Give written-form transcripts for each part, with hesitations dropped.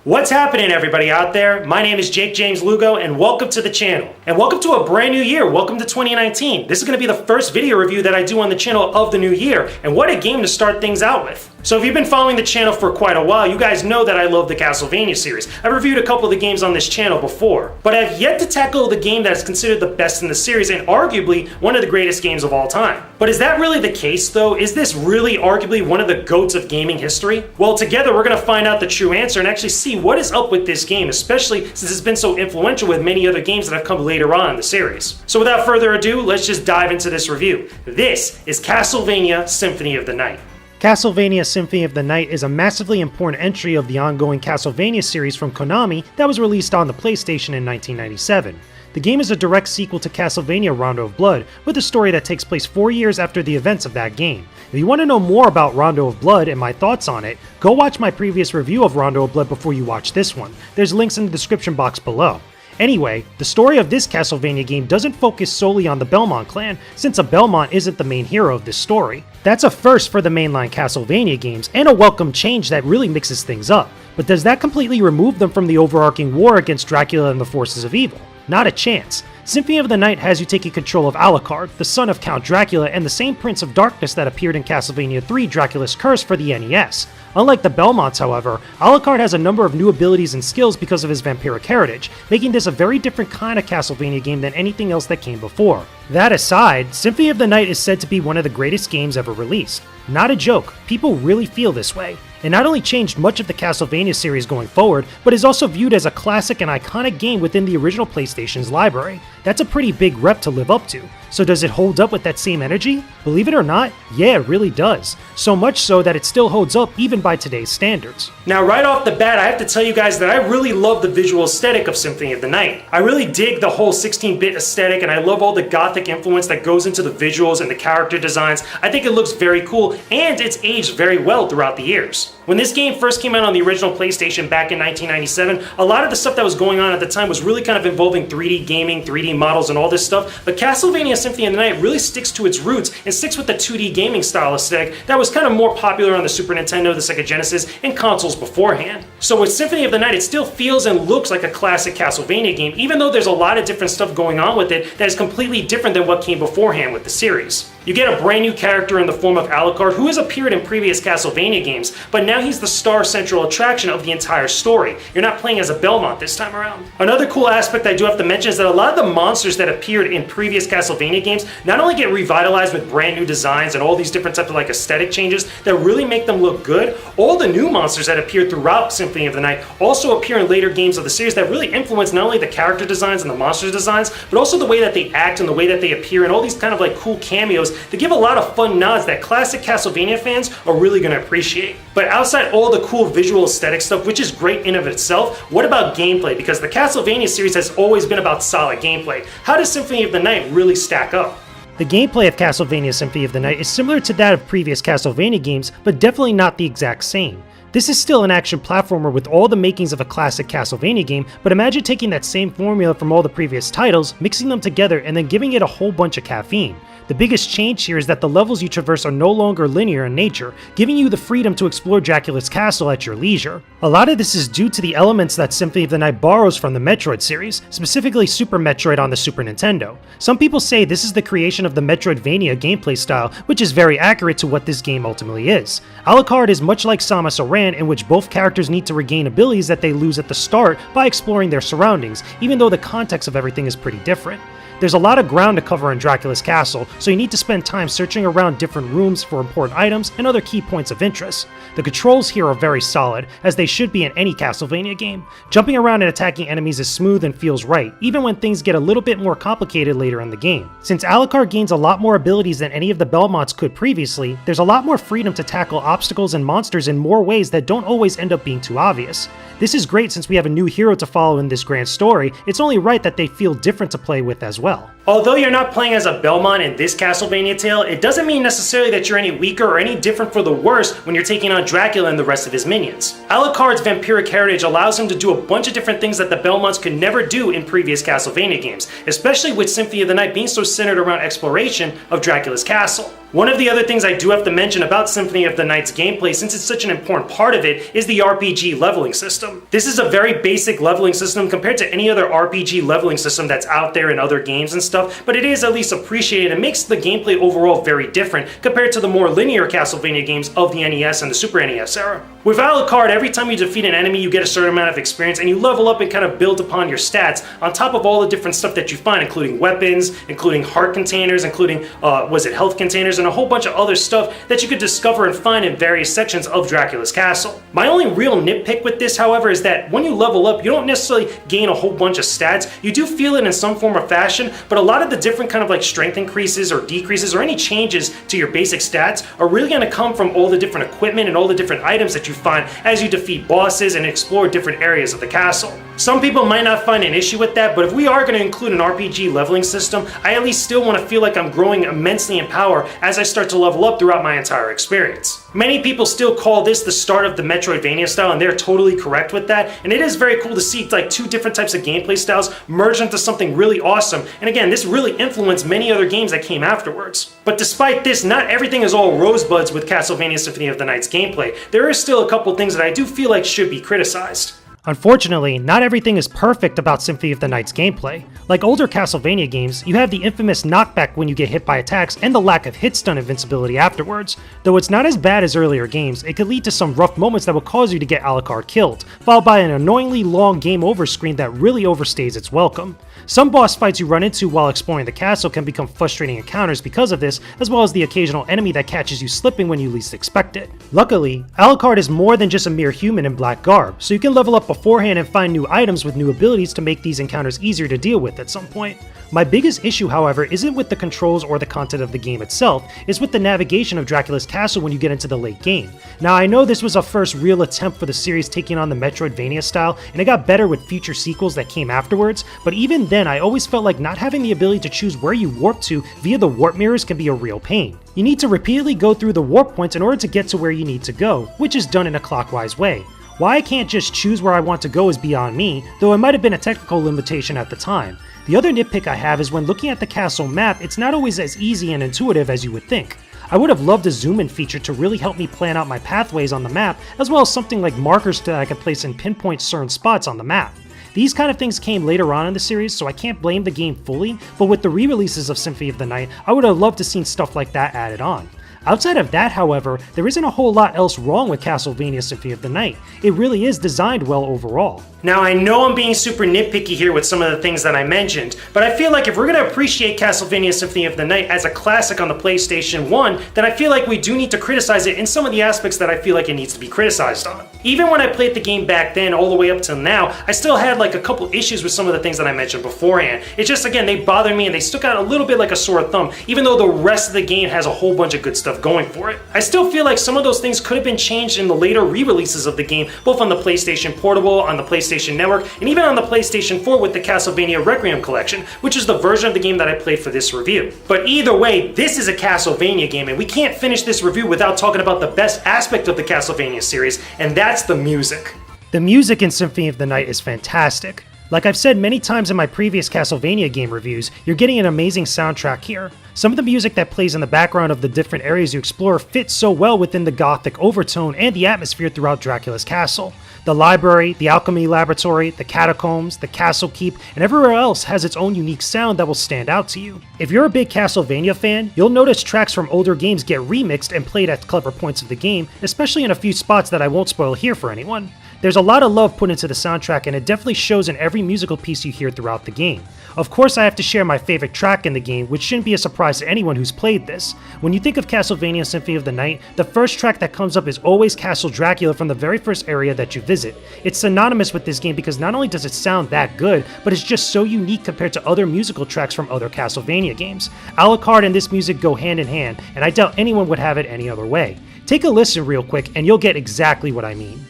What's happening, everybody out there? My name is Jakejames Lugo, and welcome to the channel. And welcome to a brand new year. Welcome to 2019. This is going to be the first video review that I do on the channel of the new year, and what a game to start things out with. So if you've been following the channel for quite a while, you guys know that I love the Castlevania series. I've reviewed a couple of the games on this channel before, but I've yet to tackle the game that is considered the best in the series and arguably one of the greatest games of all time. But is that really the case though? Is this really arguably one of the GOATs of gaming history? Well, together we're going to find out the true answer and actually see what is up with this game, especially since it's been so influential with many other games that have come later on in the series. So without further ado, let's just dive into this review. This is Castlevania Symphony of the Night. Castlevania Symphony of the Night is a massively important entry of the ongoing Castlevania series from Konami that was released on the PlayStation in 1997. The game is a direct sequel to Castlevania Rondo of Blood, with a story that takes place 4 years after the events of that game. If you want to know more about Rondo of Blood and my thoughts on it, go watch my previous review of Rondo of Blood before you watch this one. There's links in the description box below. Anyway, the story of this Castlevania game doesn't focus solely on the Belmont clan, since a Belmont isn't the main hero of this story. That's a first for the mainline Castlevania games, and a welcome change that really mixes things up. But does that completely remove them from the overarching war against Dracula and the forces of evil? Not a chance. Symphony of the Night has you taking control of Alucard, the son of Count Dracula and the same Prince of Darkness that appeared in Castlevania 3 Dracula's Curse for the NES. Unlike the Belmonts, however, Alucard has a number of new abilities and skills because of his vampiric heritage, making this a very different kind of Castlevania game than anything else that came before. That aside, Symphony of the Night is said to be one of the greatest games ever released. Not a joke, people really feel this way. It not only changed much of the Castlevania series going forward, but is also viewed as a classic and iconic game within the original PlayStation's library. That's a pretty big rep to live up to. So does it hold up with that same energy? Believe it or not, yeah, it really does. So much so that it still holds up even by today's standards. Now right off the bat, I have to tell you guys that I really love the visual aesthetic of Symphony of the Night. I really dig the whole 16-bit aesthetic, and I love all the gothic influence that goes into the visuals and the character designs. I think it looks very cool, and it's aged very well throughout the years. When this game first came out on the original PlayStation back in 1997, a lot of the stuff that was going on at the time was really kind of involving 3D gaming, 3D models, and all this stuff, but Castlevania Symphony of the Night really sticks to its roots and sticks with the 2D gaming style aesthetic that was kind of more popular on the Super Nintendo, the Sega Genesis, and consoles beforehand. So with Symphony of the Night, it still feels and looks like a classic Castlevania game, even though there's a lot of different stuff going on with it that is completely different than what came beforehand with the series. You get a brand new character in the form of Alucard, who has appeared in previous Castlevania games, but now he's the star central attraction of the entire story. You're not playing as a Belmont this time around. Another cool aspect I do have to mention is that a lot of the monsters that appeared in previous Castlevania games not only get revitalized with brand new designs and all these different types of aesthetic changes that really make them look good, all the new monsters that appeared throughout Symphony of the Night also appear in later games of the series that really influence not only the character designs and the monster designs, but also the way that they act and the way that they appear and all these kind of cool cameos to give a lot of fun nods that classic Castlevania fans are really going to appreciate. But outside all the cool visual aesthetic stuff, which is great in of itself, what about gameplay? Because the Castlevania series has always been about solid gameplay. How does Symphony of the Night really stack up? The gameplay of Castlevania Symphony of the Night is similar to that of previous Castlevania games, but definitely not the exact same. This is still an action platformer with all the makings of a classic Castlevania game, but imagine taking that same formula from all the previous titles, mixing them together, and then giving it a whole bunch of caffeine. The biggest change here is that the levels you traverse are no longer linear in nature, giving you the freedom to explore Dracula's castle at your leisure. A lot of this is due to the elements that Symphony of the Night borrows from the Metroid series, specifically Super Metroid on the Super Nintendo. Some people say this is the creation of the Metroidvania gameplay style, which is very accurate to what this game ultimately is. Alucard is much like Samus Aran, in which both characters need to regain abilities that they lose at the start by exploring their surroundings, even though the context of everything is pretty different. There's a lot of ground to cover in Dracula's castle, so you need to spend time searching around different rooms for important items and other key points of interest. The controls here are very solid, as they should be in any Castlevania game. Jumping around and attacking enemies is smooth and feels right, even when things get a little bit more complicated later in the game. Since Alucard gains a lot more abilities than any of the Belmonts could previously, there's a lot more freedom to tackle obstacles and monsters in more ways that don't always end up being too obvious. This is great since we have a new hero to follow in this grand story. It's only right that they feel different to play with as well. Although you're not playing as a Belmont in this Castlevania tale, it doesn't mean necessarily that you're any weaker or any different for the worse when you're taking on Dracula and the rest of his minions. Alucard's vampiric heritage allows him to do a bunch of different things that the Belmonts could never do in previous Castlevania games, especially with Symphony of the Night being so centered around exploration of Dracula's castle. One of the other things I do have to mention about Symphony of the Night's gameplay, since it's such an important part of it, is the RPG leveling system. This is a very basic leveling system compared to any other RPG leveling system that's out there in other games and stuff, but it is at least appreciated and makes the gameplay overall very different compared to the more linear Castlevania games of the NES and the Super NES era. With Alucard, every time you defeat an enemy, you get a certain amount of experience and you level up and kind of build upon your stats on top of all the different stuff that you find, including weapons, including heart containers, including, health containers, and a whole bunch of other stuff that you could discover and find in various sections of Dracula's castle. My only real nitpick with this, however, is that when you level up, you don't necessarily gain a whole bunch of stats. You do feel it in some form or fashion, but a lot of the different kind of like strength increases or decreases or any changes to your basic stats are really going to come from all the different equipment and all the different items that you find as you defeat bosses and explore different areas of the castle. Some people might not find an issue with that, but if we are going to include an RPG leveling system, I at least still want to feel like I'm growing immensely in power as I start to level up throughout my entire experience. Many people still call this the start of the Metroidvania style, and they're totally correct with that, and it is very cool to see like two different types of gameplay styles merge into something really awesome, and again, this really influenced many other games that came afterwards. But despite this, not everything is all rosebuds with Castlevania Symphony of the Night's gameplay. There is still a couple things that I do feel like should be criticized. Unfortunately, not everything is perfect about Symphony of the Night's gameplay. Like older Castlevania games, you have the infamous knockback when you get hit by attacks and the lack of hit stun invincibility afterwards. Though it's not as bad as earlier games, it could lead to some rough moments that will cause you to get Alucard killed, followed by an annoyingly long game over screen that really overstays its welcome. Some boss fights you run into while exploring the castle can become frustrating encounters because of this, as well as the occasional enemy that catches you slipping when you least expect it. Luckily, Alucard is more than just a mere human in black garb, so you can level up beforehand and find new items with new abilities to make these encounters easier to deal with at some point. My biggest issue, however, isn't with the controls or the content of the game itself, it's with the navigation of Dracula's castle when you get into the late game. Now, I know this was a first real attempt for the series taking on the Metroidvania style, and it got better with future sequels that came afterwards, but even then I always felt like not having the ability to choose where you warp to via the warp mirrors can be a real pain. You need to repeatedly go through the warp points in order to get to where you need to go, which is done in a clockwise way. Why I can't just choose where I want to go is beyond me, though it might have been a technical limitation at the time. The other nitpick I have is when looking at the castle map, it's not always as easy and intuitive as you would think. I would have loved a zoom-in feature to really help me plan out my pathways on the map, as well as something like markers that I could place and pinpoint certain spots on the map. These kind of things came later on in the series, so I can't blame the game fully, but with the re-releases of Symphony of the Night, I would have loved to seen stuff like that added on. Outside of that, however, there isn't a whole lot else wrong with Castlevania Symphony of the Night. It really is designed well overall. Now, I know I'm being super nitpicky here with some of the things that I mentioned, but I feel like if we're going to appreciate Castlevania Symphony of the Night as a classic on the PlayStation 1, then I feel like we do need to criticize it in some of the aspects that I feel like it needs to be criticized on. Even when I played the game back then, all the way up till now, I still had like a couple issues with some of the things that I mentioned beforehand. It's just, again, they bother me and they stuck out a little bit like a sore thumb, even though the rest of the game has a whole bunch of good stuff going for it. I still feel like some of those things could have been changed in the later re-releases of the game, both on the PlayStation Portable, on the PlayStation Network, and even on the PlayStation 4 with the Castlevania Requiem Collection, which is the version of the game that I played for this review. But either way, this is a Castlevania game, and we can't finish this review without talking about the best aspect of the Castlevania series, and that's the music. The music in Symphony of the Night is fantastic. Like I've said many times in my previous Castlevania game reviews, you're getting an amazing soundtrack here. Some of the music that plays in the background of the different areas you explore fits so well within the gothic overtone and the atmosphere throughout Dracula's castle. The library, the alchemy laboratory, the catacombs, the castle keep, and everywhere else has its own unique sound that will stand out to you. If you're a big Castlevania fan, you'll notice tracks from older games get remixed and played at clever points of the game, especially in a few spots that I won't spoil here for anyone. There's a lot of love put into the soundtrack, and it definitely shows in every musical piece you hear throughout the game. Of course, I have to share my favorite track in the game, which shouldn't be a surprise to anyone who's played this. When you think of Castlevania Symphony of the Night, the first track that comes up is always Castle Dracula from the very first area that you visit. It's synonymous with this game because not only does it sound that good, but it's just so unique compared to other musical tracks from other Castlevania games. Alucard and this music go hand in hand, and I doubt anyone would have it any other way. Take a listen real quick, and you'll get exactly what I mean.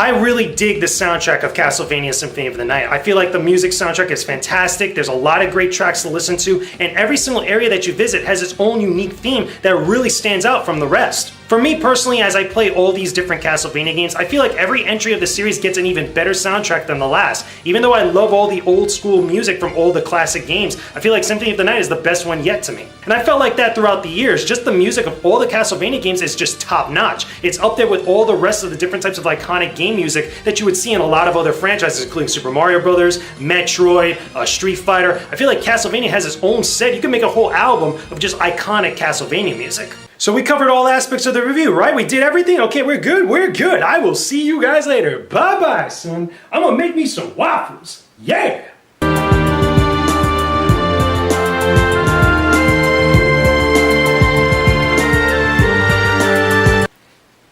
I really dig the soundtrack of Castlevania Symphony of the Night. I feel like the music soundtrack is fantastic. There's a lot of great tracks to listen to, and every single area that you visit has its own unique theme that really stands out from the rest. For me personally, as I play all these different Castlevania games, I feel like every entry of the series gets an even better soundtrack than the last. Even though I love all the old school music from all the classic games, I feel like Symphony of the Night is the best one yet to me. And I felt like that throughout the years. Just the music of all the Castlevania games is just top notch. It's up there with all the rest of the different types of iconic game music that you would see in a lot of other franchises, including Super Mario Bros., Metroid, Street Fighter. I feel like Castlevania has its own set. You can make a whole album of just iconic Castlevania music. So we covered all aspects of the review, right? We did everything? Okay, we're good, we're good. I will see you guys later. Bye-bye, son. I'm gonna make me some waffles. Yeah!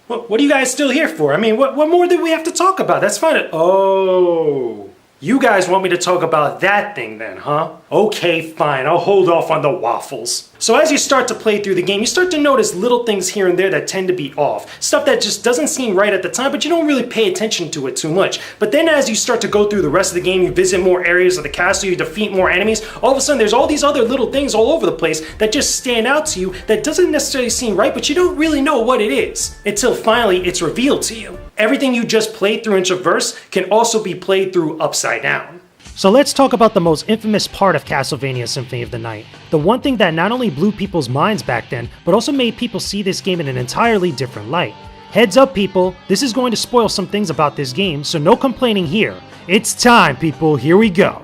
What are you guys still here for? I mean, what more do we have to talk about? That's fine. Oh, you guys want me to talk about that thing then, huh? Okay, fine. I'll hold off on the waffles. So as you start to play through the game, you start to notice little things here and there that tend to be off. Stuff that just doesn't seem right at the time, but you don't really pay attention to it too much. But then as you start to go through the rest of the game, you visit more areas of the castle, you defeat more enemies, all of a sudden there's all these other little things all over the place that just stand out to you that doesn't necessarily seem right, but you don't really know what it is until finally it's revealed to you. Everything you just played through in Traverse can also be played through Upside Down. So let's talk about the most infamous part of Castlevania Symphony of the Night. The one thing that not only blew people's minds back then, but also made people see this game in an entirely different light. Heads up people, this is going to spoil some things about this game, so no complaining here. It's time people, here we go.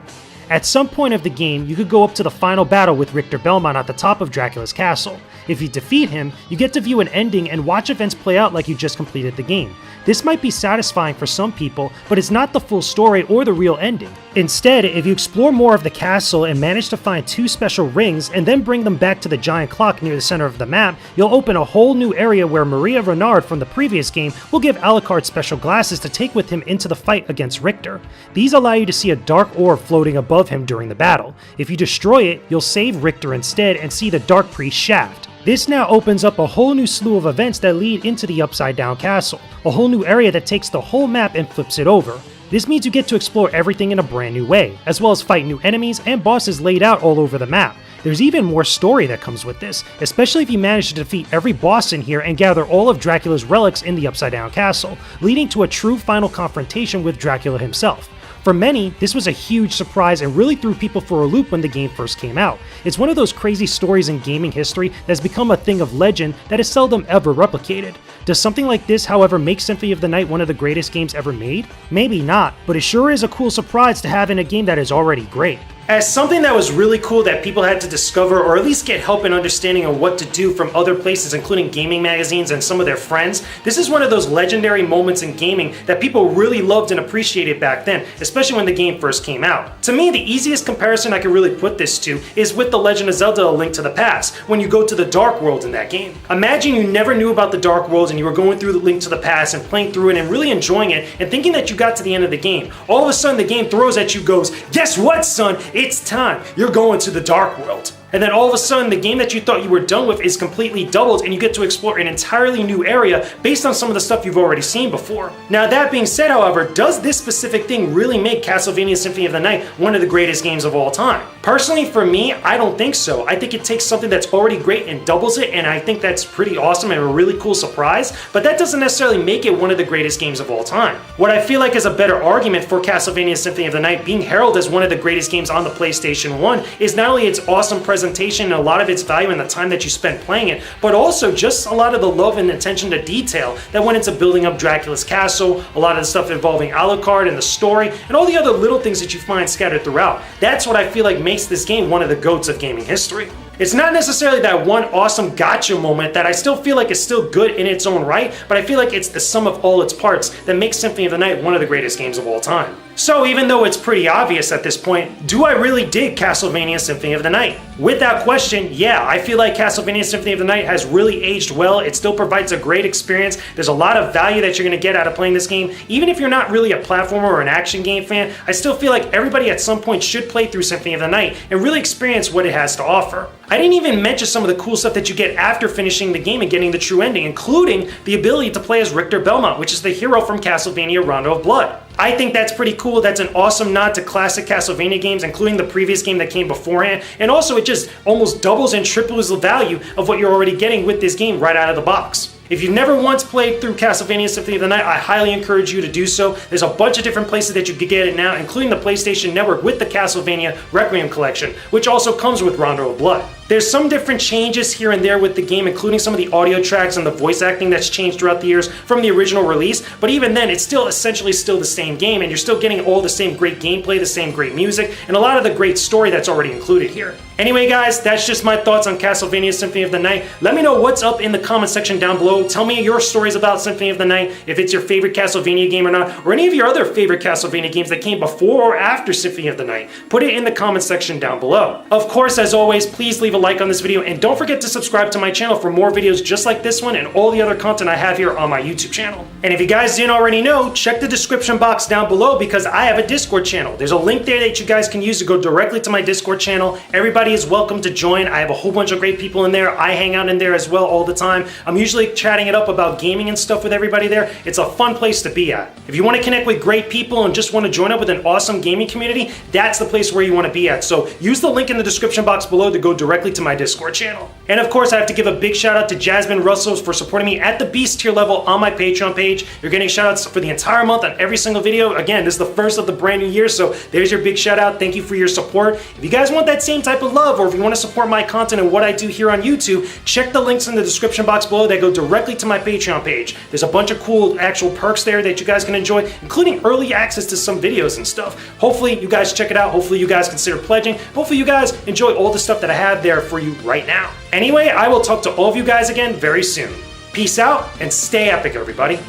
At some point of the game, you could go up to the final battle with Richter Belmont at the top of Dracula's castle. If you defeat him, you get to view an ending and watch events play out like you just completed the game. This might be satisfying for some people, but it's not the full story or the real ending. Instead, if you explore more of the castle and manage to find 2 special rings and then bring them back to the giant clock near the center of the map, you'll open a whole new area where Maria Renard from the previous game will give Alucard special glasses to take with him into the fight against Richter. These allow you to see a dark orb floating above him during the battle. If you destroy it, you'll save Richter instead and see the Dark Priest shaft. This now opens up a whole new slew of events that lead into the Upside Down Castle, a whole new area that takes the whole map and flips it over. This means you get to explore everything in a brand new way, as well as fight new enemies and bosses laid out all over the map. There's even more story that comes with this, especially if you manage to defeat every boss in here and gather all of Dracula's relics in the Upside Down Castle, leading to a true final confrontation with Dracula himself. For many, this was a huge surprise and really threw people for a loop when the game first came out. It's one of those crazy stories in gaming history that has become a thing of legend that is seldom ever replicated. Does something like this, however, make Symphony of the Night one of the greatest games ever made? Maybe not, but it sure is a cool surprise to have in a game that is already great. As something that was really cool that people had to discover or at least get help and understanding of what to do from other places, including gaming magazines and some of their friends, this is one of those legendary moments in gaming that people really loved and appreciated back then, especially when the game first came out. To me, the easiest comparison I could really put this to is with The Legend of Zelda: A Link to the Past, when you go to the Dark World in that game. Imagine you never knew about the Dark World and you were going through the Link to the Past and playing through it and really enjoying it and thinking that you got to the end of the game. All of a sudden the game throws at you, goes, "Guess what, son? It's time. You're going to the Dark World." And then all of a sudden, the game that you thought you were done with is completely doubled and you get to explore an entirely new area based on some of the stuff you've already seen before. Now that being said, however, does this specific thing really make Castlevania Symphony of the Night one of the greatest games of all time? Personally, for me, I don't think so. I think it takes something that's already great and doubles it, and I think that's pretty awesome and a really cool surprise, but that doesn't necessarily make it one of the greatest games of all time. What I feel like is a better argument for Castlevania Symphony of the Night being heralded as one of the greatest games on the PlayStation 1 is not only its awesome presentation and a lot of its value in the time that you spent playing it, but also just a lot of the love and attention to detail that went into building up Dracula's castle, a lot of the stuff involving Alucard and the story, and all the other little things that you find scattered throughout. That's what I feel like makes this game one of the GOATs of gaming history. It's not necessarily that one awesome gotcha moment that I still feel like is still good in its own right, but I feel like it's the sum of all its parts that makes Symphony of the Night one of the greatest games of all time. So even though it's pretty obvious at this point, do I really dig Castlevania Symphony of the Night? Without question, yeah, I feel like Castlevania Symphony of the Night has really aged well. It still provides a great experience. There's a lot of value that you're going to get out of playing this game. Even if you're not really a platformer or an action game fan, I still feel like everybody at some point should play through Symphony of the Night and really experience what it has to offer. I didn't even mention some of the cool stuff that you get after finishing the game and getting the true ending, including the ability to play as Richter Belmont, which is the hero from Castlevania Rondo of Blood. I think that's pretty cool. That's an awesome nod to classic Castlevania games, including the previous game that came beforehand. And also, it just almost doubles and triples the value of what you're already getting with this game right out of the box. If you've never once played through Castlevania Symphony of the Night, I highly encourage you to do so. There's a bunch of different places that you could get it now, including the PlayStation Network with the Castlevania Requiem Collection, which also comes with Rondo of Blood. There's some different changes here and there with the game, including some of the audio tracks and the voice acting that's changed throughout the years from the original release, but even then, it's still essentially still the same game, and you're still getting all the same great gameplay, the same great music, and a lot of the great story that's already included here. Anyway, guys, that's just my thoughts on Castlevania Symphony of the Night. Let me know what's up in the comment section down below. Tell me your stories about Symphony of the Night, if it's your favorite Castlevania game or not, or any of your other favorite Castlevania games that came before or after Symphony of the Night. Put it in the comment section down below. Of course, as always, please leave a like on this video, and don't forget to subscribe to my channel for more videos just like this one and all the other content I have here on my YouTube channel. And if you guys didn't already know, check the description box down below because I have a Discord channel. There's a link there that you guys can use to go directly to my Discord channel. Everybody is welcome to join. I have a whole bunch of great people in there. I hang out in there as well all the time. I'm usually chatting it up about gaming and stuff with everybody there. It's a fun place to be at. If you want to connect with great people and just want to join up with an awesome gaming community, that's the place where you want to be at. So use the link in the description box below to go directly to my Discord channel. And of course, I have to give a big shout out to Jasmine Russell for supporting me at the Beast tier level on my Patreon page. You're getting shout outs for the entire month on every single video. Again, this is the first of the brand new year, so there's your big shout out. Thank you for your support. If you guys want that same type of love, or if you want to support my content and what I do here on YouTube, check the links in the description box below that go directly to my Patreon page. There's a bunch of cool actual perks there that you guys can enjoy, including early access to some videos and stuff. Hopefully you guys check it out. Hopefully you guys consider pledging. Hopefully you guys enjoy all the stuff that I have there for you right now. Anyway, I will talk to all of you guys again very soon. Peace out and stay epic, everybody.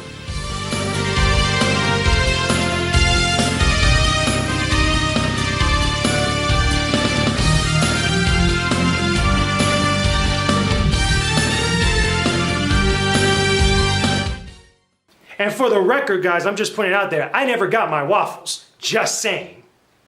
And for the record, guys, I'm just putting it out there, I never got my waffles. Just saying.